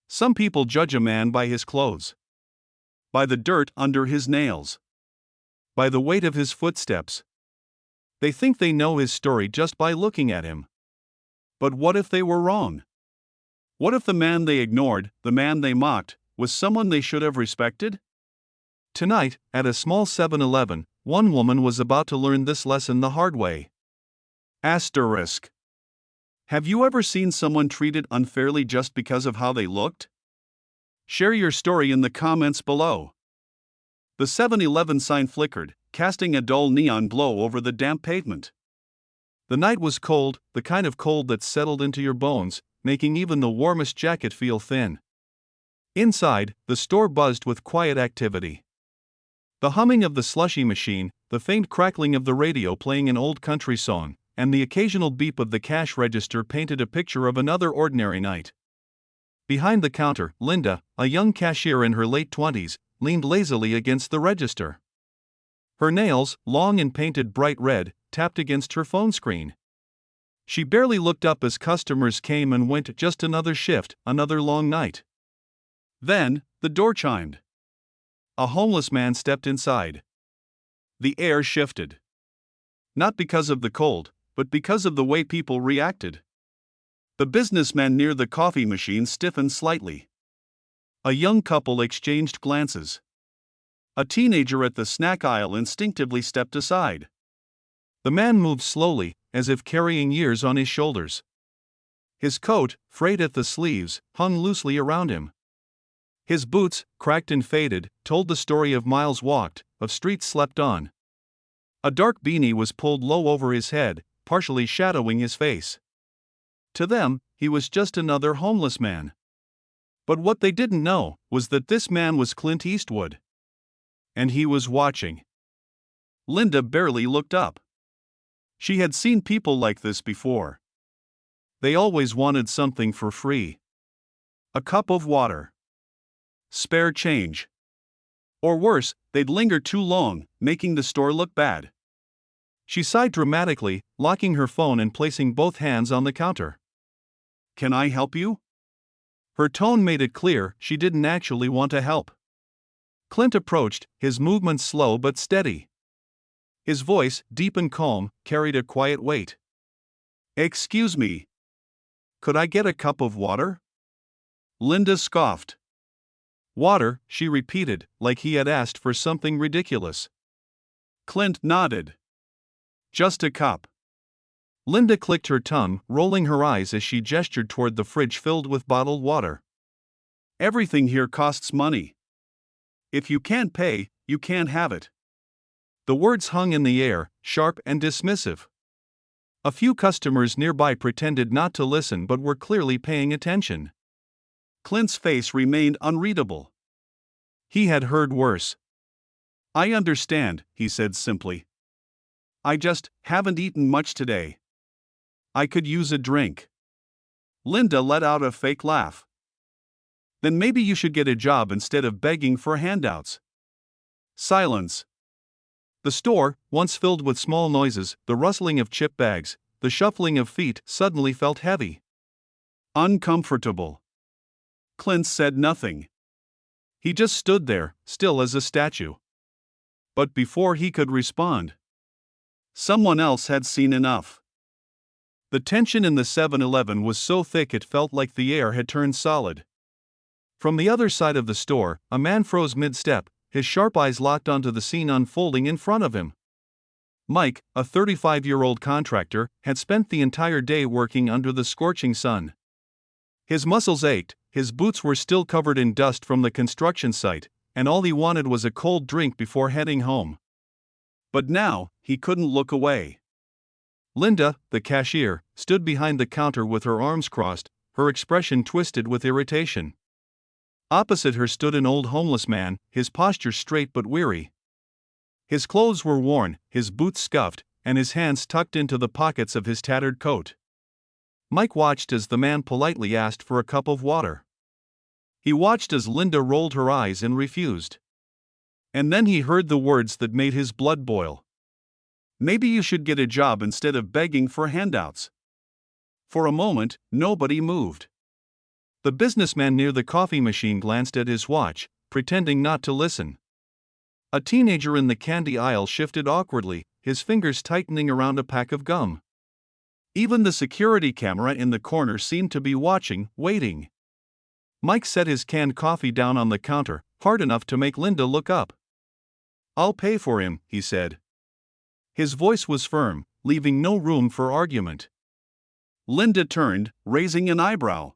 Some people judge a man by his clothes, by the dirt under his nails, by the weight of his footsteps. They think they know his story just by looking at him. But what if they were wrong? What if the man they ignored, the man they mocked, was someone they should have respected? Tonight, at a small 7-Eleven, one woman was about to learn this lesson the hard way. Asterisk. Have you ever seen someone treated unfairly just because of how they looked? Share your story in the comments below. The 7-Eleven sign flickered, casting a dull neon glow over the damp pavement. The night was cold, the kind of cold that settled into your bones, making even the warmest jacket feel thin. Inside, the store buzzed with quiet activity. The humming of the slushy machine, the faint crackling of the radio playing an old country song, and the occasional beep of the cash register painted a picture of another ordinary night. Behind the counter, Linda, a young cashier in her late 20s, leaned lazily against the register. Her nails, long and painted bright red, tapped against her phone screen. She barely looked up as customers came and went. Just another shift, another long night. Then, the door chimed. A homeless man stepped inside. The air shifted. Not because of the cold, but because of the way people reacted. The businessman near the coffee machine stiffened slightly. A young couple exchanged glances. A teenager at the snack aisle instinctively stepped aside. The man moved slowly, as if carrying years on his shoulders. His coat, frayed at the sleeves, hung loosely around him. His boots, cracked and faded, told the story of miles walked, of streets slept on. A dark beanie was pulled low over his head, partially shadowing his face. To them, he was just another homeless man. But what they didn't know was that this man was Clint Eastwood. And he was watching. Linda barely looked up. She had seen people like this before. They always wanted something for free. A cup of water. Spare change. Or worse, they'd linger too long, making the store look bad. She sighed dramatically, locking her phone and placing both hands on the counter. "Can I help you?" Her tone made it clear she didn't actually want to help. Clint approached, his movements slow but steady. His voice, deep and calm, carried a quiet weight. "Excuse me. Could I get a cup of water?" Linda scoffed. "Water," she repeated, like he had asked for something ridiculous. Clint nodded. "Just a cup." Linda clicked her tongue, rolling her eyes as she gestured toward the fridge filled with bottled water. "Everything here costs money. If you can't pay, you can't have it." The words hung in the air, sharp and dismissive. A few customers nearby pretended not to listen but were clearly paying attention. Clint's face remained unreadable. He had heard worse. "I understand," he said simply. "I just haven't eaten much today. I could use a drink." Linda let out a fake laugh. "Then maybe you should get a job instead of begging for handouts." Silence. The store, once filled with small noises, the rustling of chip bags, the shuffling of feet, suddenly felt heavy. Uncomfortable. Clint said nothing. He just stood there, still as a statue. But before he could respond, someone else had seen enough. The tension in the 7-Eleven was so thick it felt like the air had turned solid. From the other side of the store, a man froze mid-step, his sharp eyes locked onto the scene unfolding in front of him. Mike, a 35-year-old contractor, had spent the entire day working under the scorching sun. His muscles ached, his boots were still covered in dust from the construction site, and all he wanted was a cold drink before heading home. But now, he couldn't look away. Linda, the cashier, stood behind the counter with her arms crossed, her expression twisted with irritation. Opposite her stood an old homeless man, his posture straight but weary. His clothes were worn, his boots scuffed, and his hands tucked into the pockets of his tattered coat. Mike watched as the man politely asked for a cup of water. He watched as Linda rolled her eyes and refused. And then he heard the words that made his blood boil. "Maybe you should get a job instead of begging for handouts." For a moment, nobody moved. The businessman near the coffee machine glanced at his watch, pretending not to listen. A teenager in the candy aisle shifted awkwardly, his fingers tightening around a pack of gum. Even the security camera in the corner seemed to be watching, waiting. Mike set his canned coffee down on the counter, hard enough to make Linda look up. "I'll pay for him," he said. His voice was firm, leaving no room for argument. Linda turned, raising an eyebrow.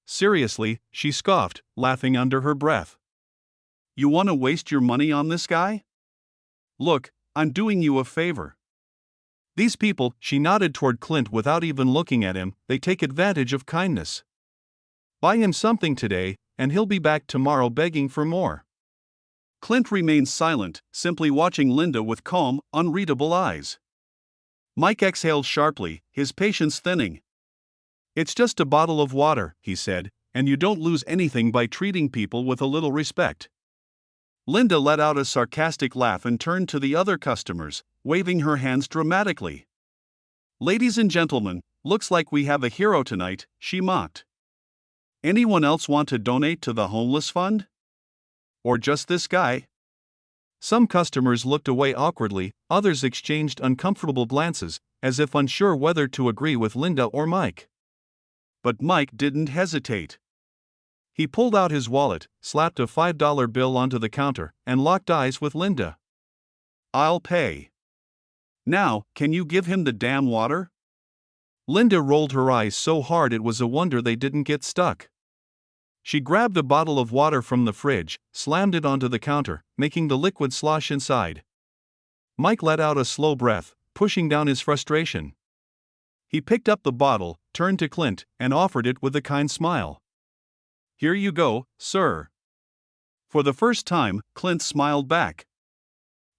"Seriously," she scoffed, laughing under her breath. "You want to waste your money on this guy? Look, I'm doing you a favor. These people," she nodded toward Clint without even looking at him, "they take advantage of kindness. Buy him something today, and he'll be back tomorrow begging for more." Clint remained silent, simply watching Linda with calm, unreadable eyes. Mike exhaled sharply, his patience thinning. "It's just a bottle of water," he said, "and you don't lose anything by treating people with a little respect." Linda let out a sarcastic laugh and turned to the other customers, waving her hands dramatically. "Ladies and gentlemen, looks like we have a hero tonight," she mocked. "Anyone else want to donate to the homeless fund? Or just this guy?" Some customers looked away awkwardly, others exchanged uncomfortable glances, as if unsure whether to agree with Linda or Mike. But Mike didn't hesitate. He pulled out his wallet, slapped a $5 bill onto the counter, and locked eyes with Linda. "I'll pay. Now, can you give him the damn water?" Linda rolled her eyes so hard it was a wonder they didn't get stuck. She grabbed a bottle of water from the fridge, slammed it onto the counter, making the liquid slosh inside. Mike let out a slow breath, pushing down his frustration. He picked up the bottle, turned to Clint, and offered it with a kind smile. "Here you go, sir." For the first time, Clint smiled back.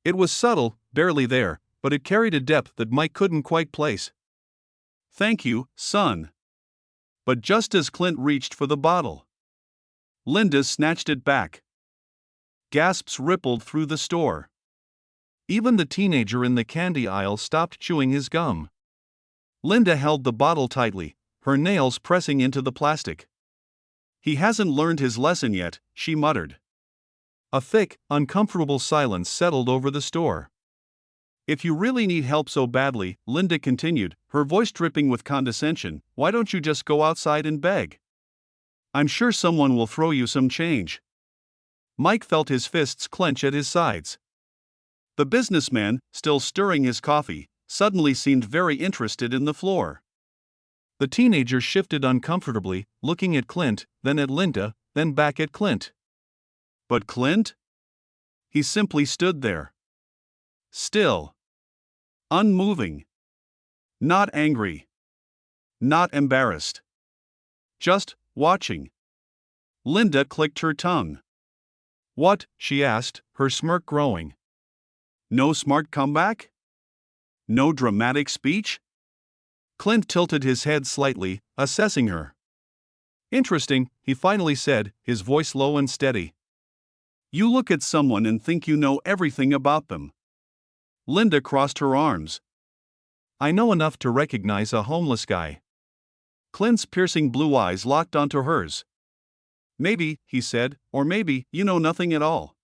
It was subtle, barely there, but it carried a depth that Mike couldn't quite place. "Thank you, son." But just as Clint reached for the bottle, Linda snatched it back. Gasps rippled through the store. Even the teenager in the candy aisle stopped chewing his gum. Linda held the bottle tightly, her nails pressing into the plastic. "He hasn't learned his lesson yet," she muttered. A thick, uncomfortable silence settled over the store. "If you really need help so badly," Linda continued, her voice dripping with condescension, "why don't you just go outside and beg? I'm sure someone will throw you some change." Mike felt his fists clench at his sides. The businessman, still stirring his coffee, suddenly seemed very interested in the floor. The teenager shifted uncomfortably, looking at Clint, then at Linda, then back at Clint. But Clint? He simply stood there. Still. Unmoving. Not angry. Not embarrassed. Just watching. Linda clicked her tongue. "What?" she asked, her smirk growing. "No smart comeback? No dramatic speech?" Clint tilted his head slightly, assessing her. "Interesting," he finally said, his voice low and steady. "You look at someone and think you know everything about them." Linda crossed her arms. "I know enough to recognize a homeless guy." Clint's piercing blue eyes locked onto hers. "Maybe," he said, "or maybe you know nothing at all."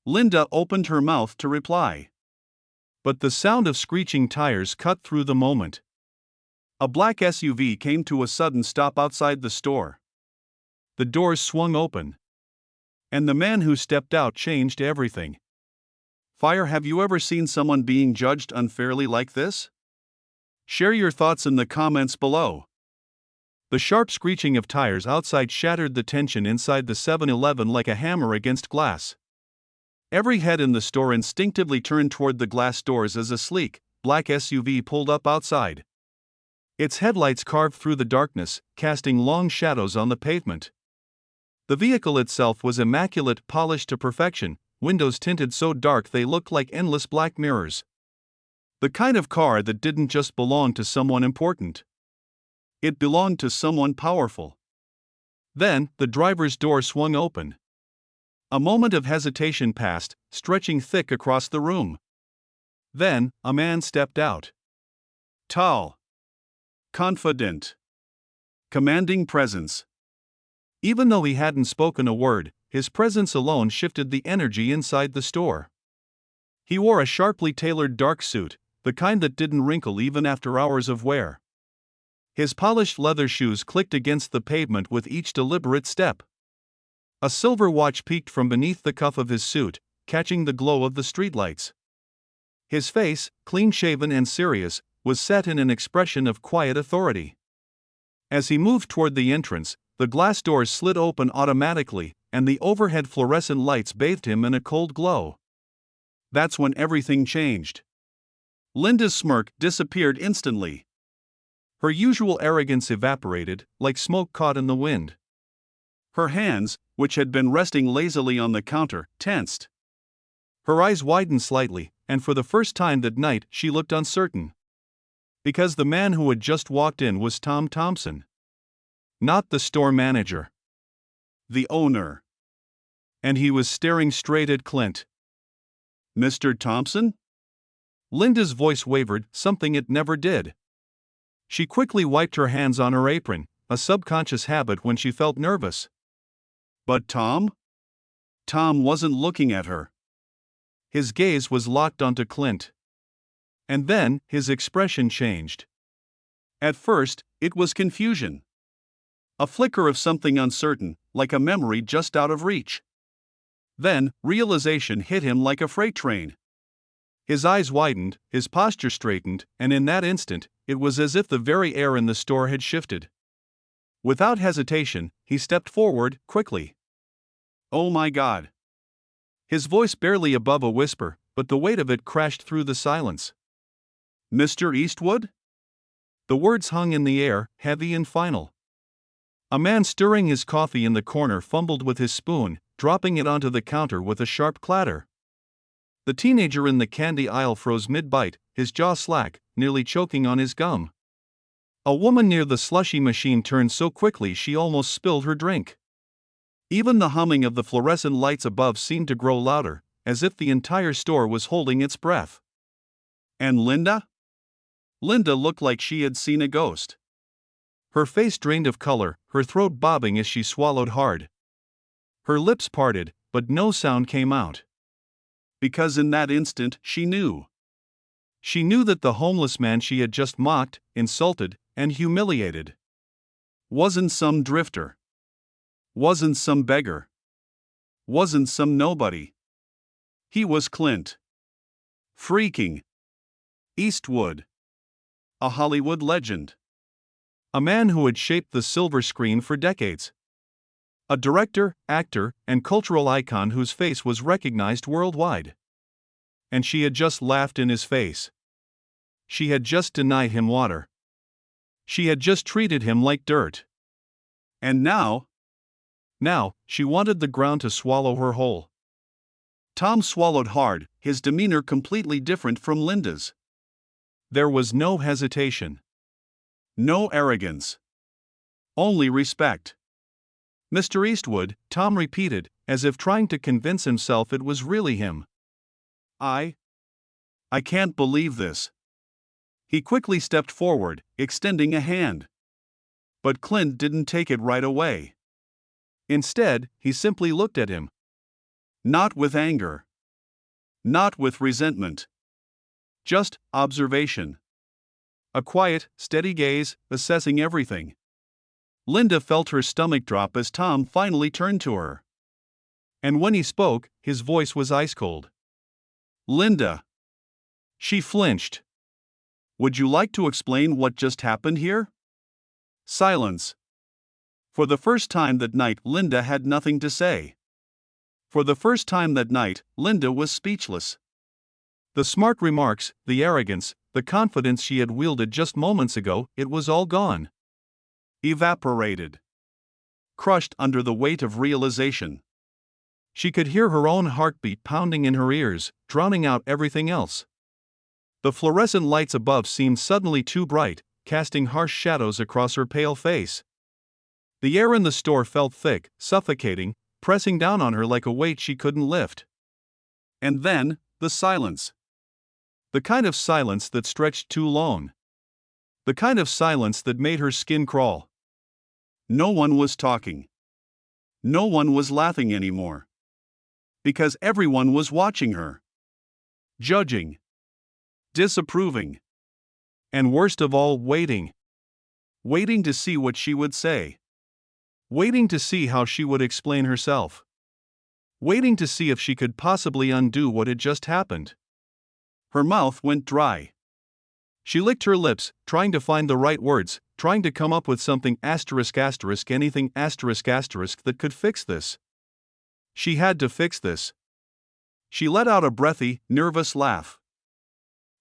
Linda opened her mouth to reply. But the sound of screeching tires cut through the moment. A black SUV came to a sudden stop outside the store. The doors swung open. And the man who stepped out changed everything. Fire, have you ever seen someone being judged unfairly like this? Share your thoughts in the comments below. The sharp screeching of tires outside shattered the tension inside the 7-Eleven like a hammer against glass. Every head in the store instinctively turned toward the glass doors as a sleek, black SUV pulled up outside. Its headlights carved through the darkness, casting long shadows on the pavement. The vehicle itself was immaculate, polished to perfection, windows tinted so dark they looked like endless black mirrors. The kind of car that didn't just belong to someone important. It belonged to someone powerful. Then, the driver's door swung open. A moment of hesitation passed, stretching thick across the room. Then, a man stepped out. Tall. Confident. Commanding presence. Even though he hadn't spoken a word, his presence alone shifted the energy inside the store. He wore a sharply tailored dark suit, the kind that didn't wrinkle even after hours of wear. His polished leather shoes clicked against the pavement with each deliberate step. A silver watch peeked from beneath the cuff of his suit, catching the glow of the streetlights. His face, clean-shaven and serious, was set in an expression of quiet authority. As he moved toward the entrance, the glass doors slid open automatically, and the overhead fluorescent lights bathed him in a cold glow. That's when everything changed. Linda's smirk disappeared instantly. Her usual arrogance evaporated, like smoke caught in the wind. Her hands, which had been resting lazily on the counter, tensed. Her eyes widened slightly, and for the first time that night she looked uncertain. Because the man who had just walked in was Tom Thompson. Not the store manager. The owner. And he was staring straight at Clint. "Mr. Thompson?" Linda's voice wavered, something it never did. She quickly wiped her hands on her apron, a subconscious habit when she felt nervous. "But Tom?" Tom wasn't looking at her. His gaze was locked onto Clint. And then, his expression changed. At first, it was confusion. A flicker of something uncertain, like a memory just out of reach. Then, realization hit him like a freight train. His eyes widened, his posture straightened, and in that instant, it was as if the very air in the store had shifted. Without hesitation, he stepped forward, quickly. "Oh my God." His voice barely above a whisper, but the weight of it crashed through the silence. "Mr. Eastwood?" The words hung in the air, heavy and final. A man stirring his coffee in the corner fumbled with his spoon, dropping it onto the counter with a sharp clatter. The teenager in the candy aisle froze mid-bite, his jaw slack, nearly choking on his gum. A woman near the slushy machine turned so quickly she almost spilled her drink. Even the humming of the fluorescent lights above seemed to grow louder, as if the entire store was holding its breath. And Linda? Linda looked like she had seen a ghost. Her face drained of color, her throat bobbing as she swallowed hard. Her lips parted, but no sound came out. Because in that instant she knew. She knew that the homeless man she had just mocked, insulted, and humiliated wasn't some drifter. Wasn't some beggar. Wasn't some nobody. He was Clint. Freaking Eastwood. A Hollywood legend. A man who had shaped the silver screen for decades. A director, actor, and cultural icon whose face was recognized worldwide. And she had just laughed in his face. She had just denied him water. She had just treated him like dirt. And now, she wanted the ground to swallow her whole. Tom swallowed hard, his demeanor completely different from Linda's. There was no hesitation. No arrogance. Only respect. "Mr. Eastwood," Tom repeated, as if trying to convince himself it was really him. I can't believe this." He quickly stepped forward, extending a hand. But Clint didn't take it right away. Instead, he simply looked at him. Not with anger. Not with resentment. Just observation. A quiet, steady gaze, assessing everything. Linda felt her stomach drop as Tom finally turned to her. And when he spoke, his voice was ice cold. "Linda." She flinched. "Would you like to explain what just happened here?" Silence. For the first time that night, Linda had nothing to say. For the first time that night, Linda was speechless. The smart remarks, the arrogance, the confidence she had wielded just moments ago, it was all gone. Evaporated. Crushed under the weight of realization. She could hear her own heartbeat pounding in her ears, drowning out everything else. The fluorescent lights above seemed suddenly too bright, casting harsh shadows across her pale face. The air in the store felt thick, suffocating, pressing down on her like a weight she couldn't lift. And then, the silence. The kind of silence that stretched too long. The kind of silence that made her skin crawl. No one was talking. No one was laughing anymore. Because everyone was watching her. Judging. Disapproving. And worst of all, waiting. Waiting to see what she would say. Waiting to see how she would explain herself. Waiting to see if she could possibly undo what had just happened. Her mouth went dry. She licked her lips, trying to find the right words, trying to come up with something anything that could fix this. She had to fix this. She let out a breathy, nervous laugh.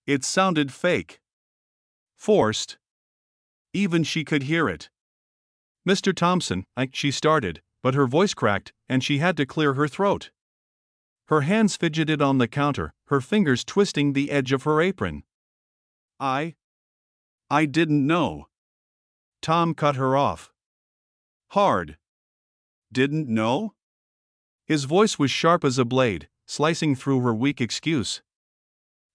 It sounded fake. Forced. Even she could hear it. Mr. Thompson, she started, but her voice cracked, and she had to clear her throat. Her hands fidgeted on the counter, her fingers twisting the edge of her apron. I didn't know. Tom cut her off. Hard. Didn't know? His voice was sharp as a blade, slicing through her weak excuse.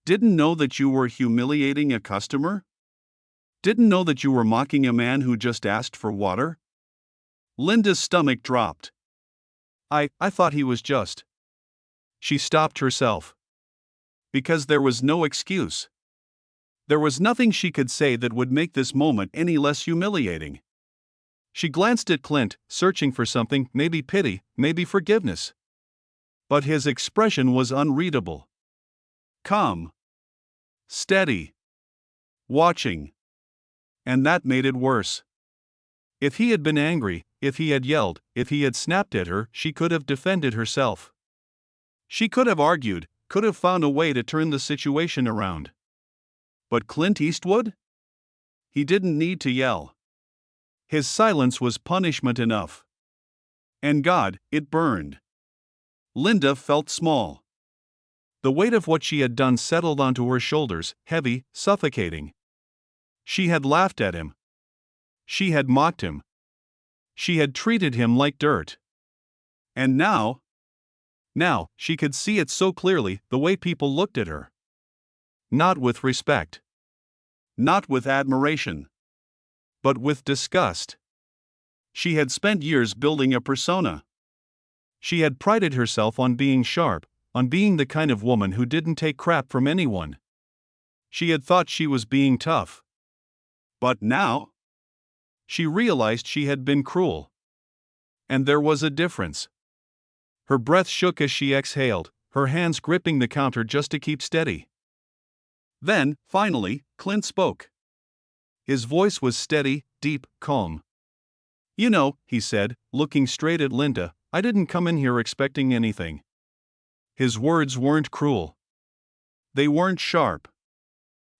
Didn't know that you were humiliating a customer? Didn't know that you were mocking a man who just asked for water? Linda's stomach dropped. I thought he was just. She stopped herself. Because there was no excuse. There was nothing she could say that would make this moment any less humiliating. She glanced at Clint, searching for something, maybe pity, maybe forgiveness. But his expression was unreadable. Calm. Steady. Watching. And that made it worse. If he had been angry, if he had yelled, if he had snapped at her, she could have defended herself. She could have argued, could have found a way to turn the situation around. But Clint Eastwood? He didn't need to yell. His silence was punishment enough. And God, it burned. Linda felt small. The weight of what she had done settled onto her shoulders, heavy, suffocating. She had laughed at him. She had mocked him. She had treated him like dirt. And now, she could see it so clearly, the way people looked at her. Not with respect. Not with admiration. But with disgust. She had spent years building a persona. She had prided herself on being sharp, on being the kind of woman who didn't take crap from anyone. She had thought she was being tough. But now, she realized she had been cruel. And there was a difference. Her breath shook as she exhaled, her hands gripping the counter just to keep steady. Then, finally, Clint spoke. His voice was steady, deep, calm. You know, he said, looking straight at Linda, I didn't come in here expecting anything. His words weren't cruel. They weren't sharp.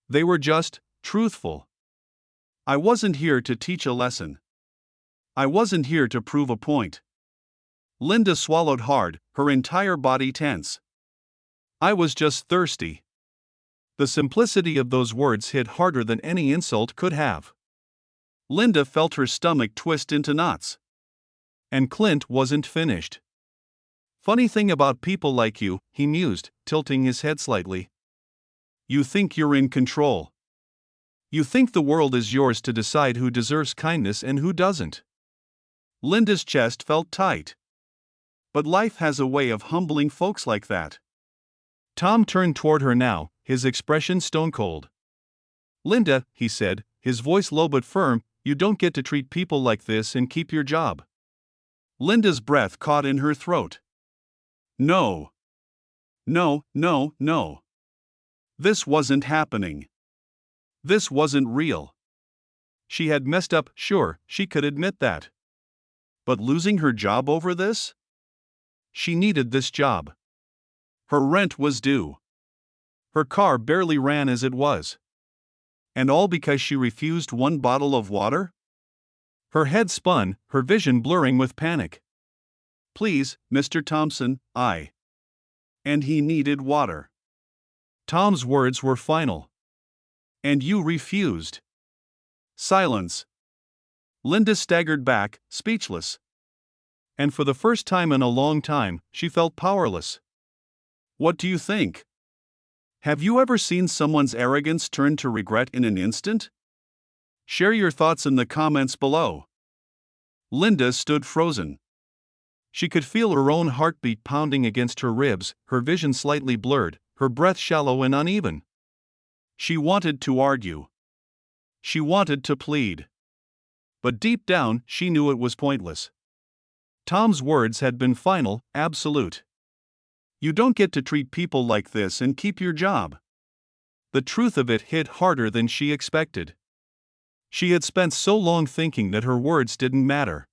They were just truthful. I wasn't here to teach a lesson. I wasn't here to prove a point. Linda swallowed hard, her entire body tense. I was just thirsty. The simplicity of those words hit harder than any insult could have. Linda felt her stomach twist into knots. And Clint wasn't finished. Funny thing about people like you, he mused, tilting his head slightly. You think you're in control. You think the world is yours to decide who deserves kindness and who doesn't. Linda's chest felt tight. But life has a way of humbling folks like that. Tom turned toward her now, his expression stone-cold. Linda, he said, his voice low but firm, you don't get to treat people like this and keep your job. Linda's breath caught in her throat. No. No. This wasn't happening. This wasn't real. She had messed up, sure, she could admit that. But losing her job over this? She needed this job. Her rent was due. Her car barely ran as it was. And all because she refused one bottle of water? Her head spun, her vision blurring with panic. Please, Mr. Thompson, And he needed water. Tom's words were final. And you refused. Silence. Linda staggered back, speechless. And for the first time in a long time, she felt powerless. What do you think? Have you ever seen someone's arrogance turn to regret in an instant? Share your thoughts in the comments below. Linda stood frozen. She could feel her own heartbeat pounding against her ribs, her vision slightly blurred, her breath shallow and uneven. She wanted to argue. She wanted to plead. But deep down, she knew it was pointless. Tom's words had been final, absolute. You don't get to treat people like this and keep your job. The truth of it hit harder than she expected. She had spent so long thinking that her words didn't matter.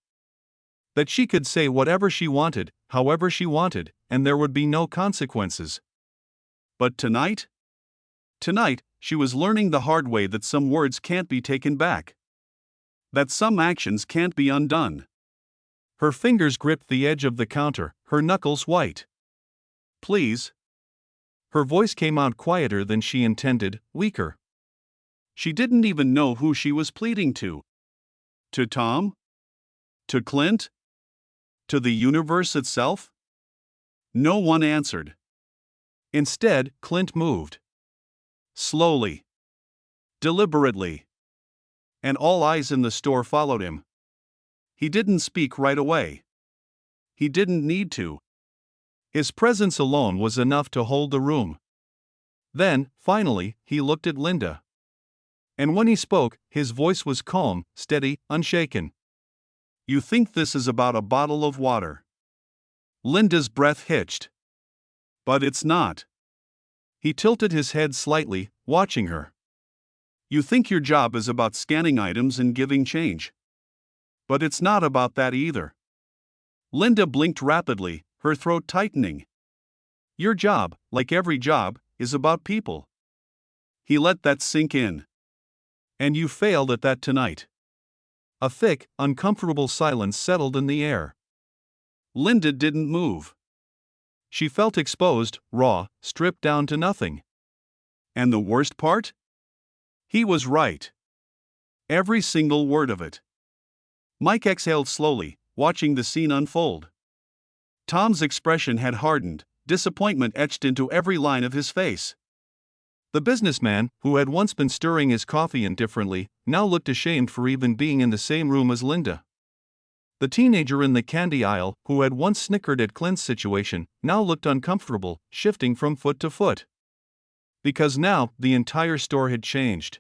That she could say whatever she wanted, however she wanted, and there would be no consequences. But tonight? Tonight, she was learning the hard way that some words can't be taken back. That some actions can't be undone. Her fingers gripped the edge of the counter, her knuckles white. Please. Her voice came out quieter than she intended, weaker. She didn't even know who she was pleading to. To Tom? To Clint? To the universe itself? No one answered. Instead, Clint moved. Slowly. Deliberately. And all eyes in the store followed him. He didn't speak right away. He didn't need to. His presence alone was enough to hold the room. Then, finally, he looked at Linda. And when he spoke, his voice was calm, steady, unshaken. You think this is about a bottle of water? Linda's breath hitched. But it's not. He tilted his head slightly, watching her. You think your job is about scanning items and giving change. But it's not about that either. Linda blinked rapidly, her throat tightening. Your job, like every job, is about people. He let that sink in. And you failed at that tonight. A thick, uncomfortable silence settled in the air. Linda didn't move. She felt exposed, raw, stripped down to nothing. And the worst part? He was right. Every single word of it. Mike exhaled slowly, watching the scene unfold. Tom's expression had hardened, disappointment etched into every line of his face. The businessman, who had once been stirring his coffee indifferently, now looked ashamed for even being in the same room as Linda. The teenager in the candy aisle, who had once snickered at Clint's situation, now looked uncomfortable, shifting from foot to foot. Because now, the entire store had changed.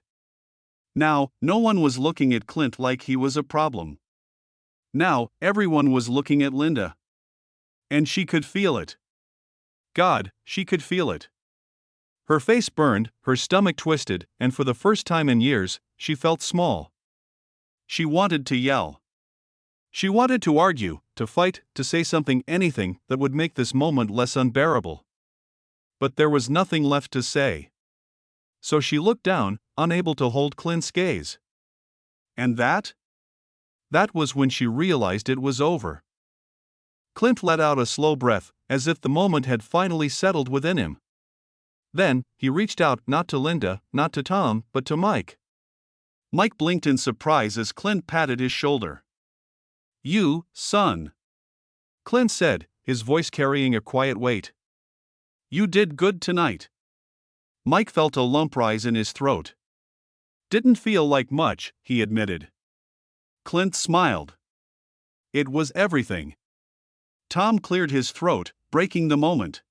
Now, no one was looking at Clint like he was a problem. Now, everyone was looking at Linda. And she could feel it. God, she could feel it. Her face burned, her stomach twisted, and for the first time in years, she felt small. She wanted to yell. She wanted to argue, to fight, to say something, anything that would make this moment less unbearable. But there was nothing left to say. So she looked down, unable to hold Clint's gaze. And that? That was when she realized it was over. Clint let out a slow breath, as if the moment had finally settled within him. Then, he reached out, not to Linda, not to Tom, but to Mike. Mike blinked in surprise as Clint patted his shoulder. You, son. Clint said, his voice carrying a quiet weight. You did good tonight. Mike felt a lump rise in his throat. Didn't feel like much, he admitted. Clint smiled. It was everything. Tom cleared his throat, breaking the moment.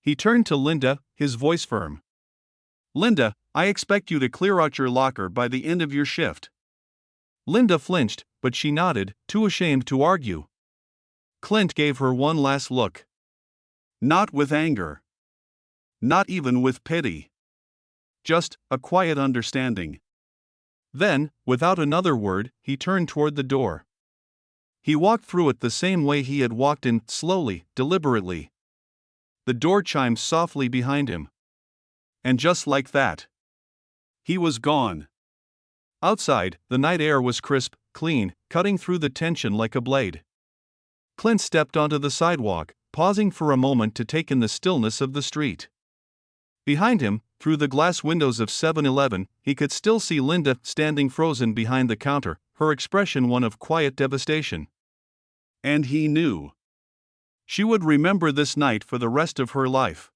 He turned to Linda, his voice firm. Linda, I expect you to clear out your locker by the end of your shift. Linda flinched, but she nodded, too ashamed to argue. Clint gave her one last look. Not with anger. Not even with pity. Just a quiet understanding. Then, without another word, he turned toward the door. He walked through it the same way he had walked in, slowly, deliberately. The door chimed softly behind him. And just like that, he was gone. Outside, the night air was crisp, clean, cutting through the tension like a blade. Clint stepped onto the sidewalk, pausing for a moment to take in the stillness of the street. Behind him, through the glass windows of 7-Eleven, he could still see Linda standing frozen behind the counter, her expression one of quiet devastation. And he knew. She would remember this night for the rest of her life.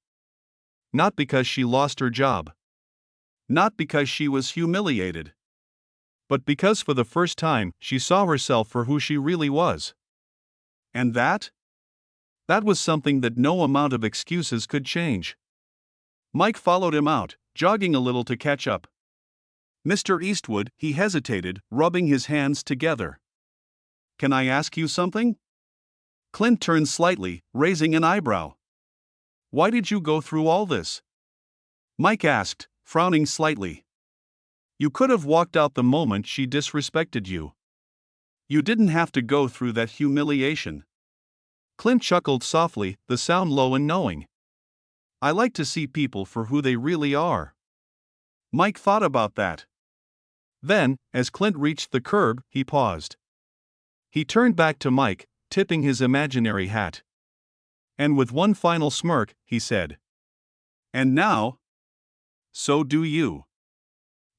Not because she lost her job. Not because she was humiliated. But because for the first time she saw herself for who she really was. And that? That was something that no amount of excuses could change. Mike followed him out, jogging a little to catch up. Mr. Eastwood, he hesitated, rubbing his hands together. Can I ask you something? Clint turned slightly, raising an eyebrow. Why did you go through all this? Mike asked, frowning slightly. You could have walked out the moment she disrespected you. You didn't have to go through that humiliation. Clint chuckled softly, the sound low and knowing. I like to see people for who they really are. Mike thought about that. Then, as Clint reached the curb, he paused. He turned back to Mike, tipping his imaginary hat. And with one final smirk, he said, And now? So do you.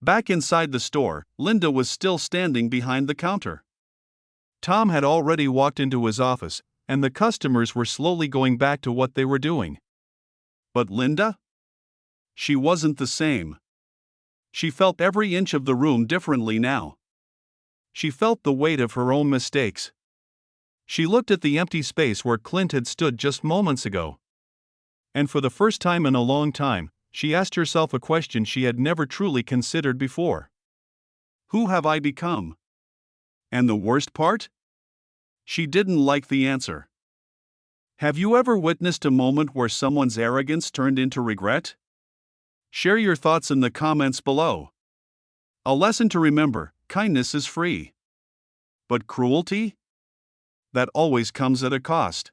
Back inside the store, Linda was still standing behind the counter. Tom had already walked into his office, and the customers were slowly going back to what they were doing. But Linda? She wasn't the same. She felt every inch of the room differently now. She felt the weight of her own mistakes. She looked at the empty space where Clint had stood just moments ago. And for the first time in a long time, she asked herself a question she had never truly considered before. Who have I become? And the worst part? She didn't like the answer. Have you ever witnessed a moment where someone's arrogance turned into regret? Share your thoughts in the comments below. A lesson to remember: kindness is free. But cruelty? That always comes at a cost.